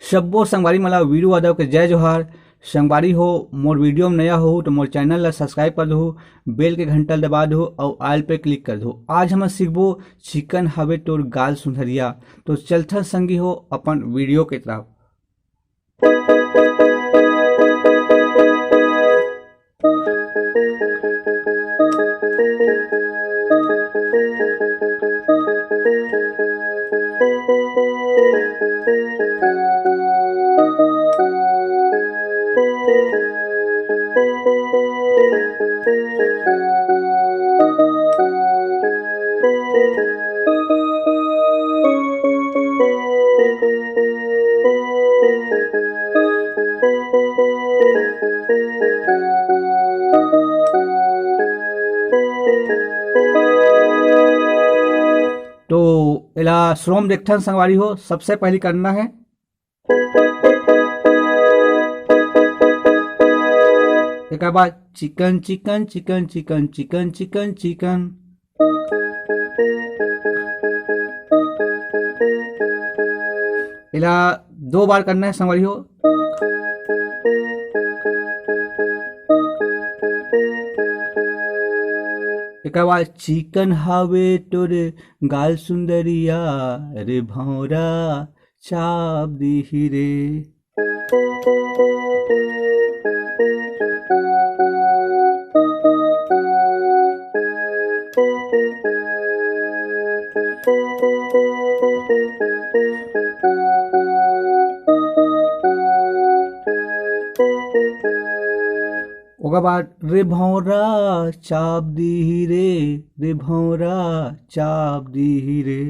सब्बो संगवारी मला वीडियो आदव के जय जोहार। संगवारी हो मोर वीडियो में नया हो तो मोर चैनल ला सब्सक्राइब कर दो, बेल के घंटा दबा दो और आल पे क्लिक कर दो। आज हम सीखबो चिकन हवे तोर गाल सुंदरिया। तो चलथन संगी हो अपन वीडियो के तरफ। तो इला श्रोम देखथन संगवारी हो, सबसे पहले करना है एक बाद chicken chicken chicken chicken chicken chicken chicken. इला 2 बार करना है संगवारी हो। एक बाद चिकन हावे तोरे गाल सुंदरिया रे भौरा चाप दी रे। ओकर बाद रे भौरा चाप दी रे भौरा चाप दी रे।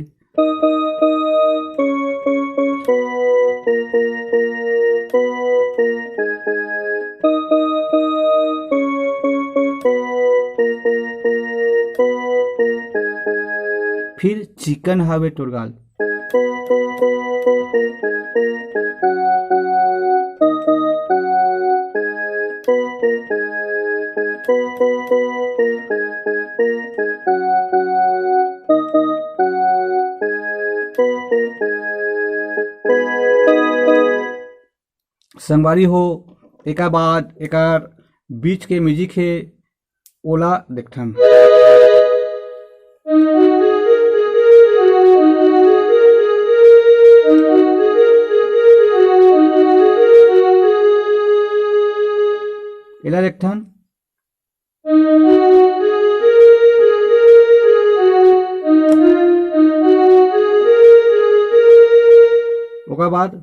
फिर चिकन हावे तोर गाल। संगवारी हो एक बाद एक बीच के म्यूजिक है ओला देखथन। एला देखथन। ओकर बाद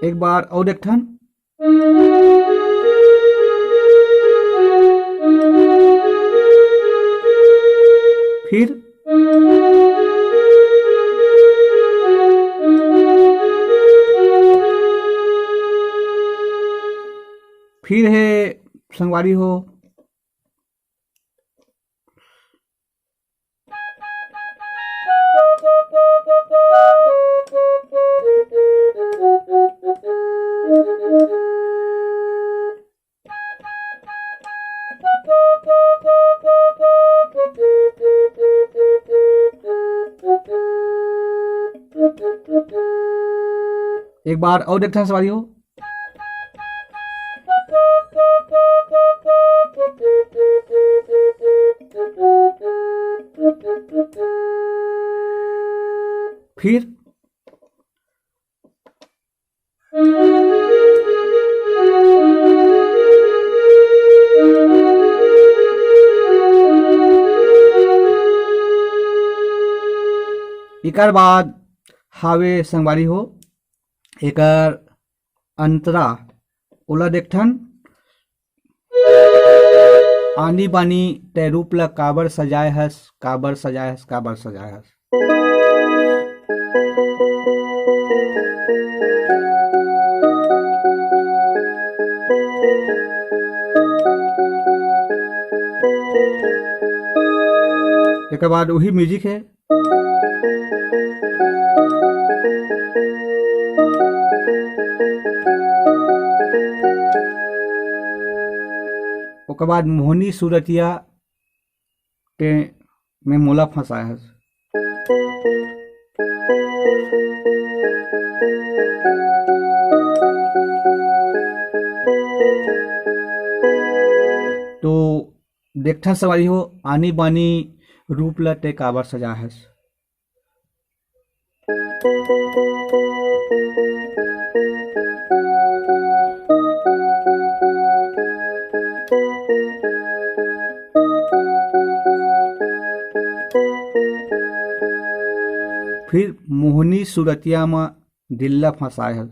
एक बार और देखथन। फिर है संगवारी हो एक बार और देखते हैं सवारी हो। फिर एकर बाद हावे संगवारी हो एकर अंतरा ओला देखथन। आनी बानी ते रूप ला काबर सजाए हस काबर सजाए हस काबर सजाए हस। एक बाद वही म्यूजिक है। ओकर बाद मोहनी सूरतिया के में मोला फंसाया है। तो देखता सवारी हो आनी बानी रूप लटे काबर सजा है। फिर मोहनी सूरतिया में दिल्ला फंसाए है।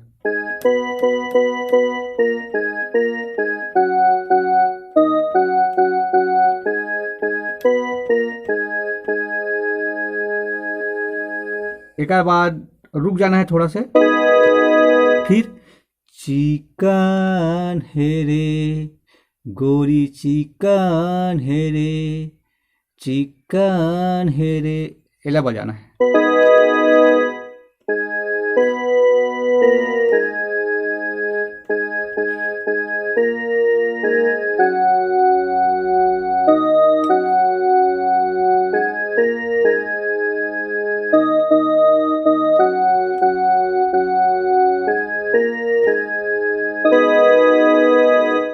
एक बाद रुक जाना है थोड़ा से। फिर चिकन है रे गोरी चिकन है रे चिकन है रे, एला बजाना है।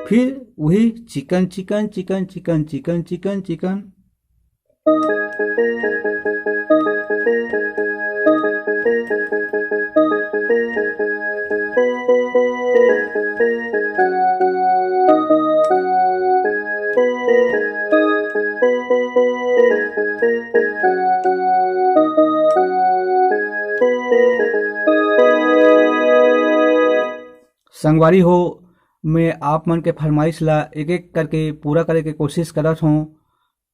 फिर वही chicken chicken chicken chicken chicken chicken chicken. संगवारी हो मैं आप मन के फरमाइश ला एक एक करके पूरा करे के कोशिश करत हूँ।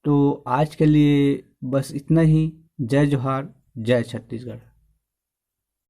तो आज के लिए बस इतना ही। जय जोहार, जय छत्तीसगढ़।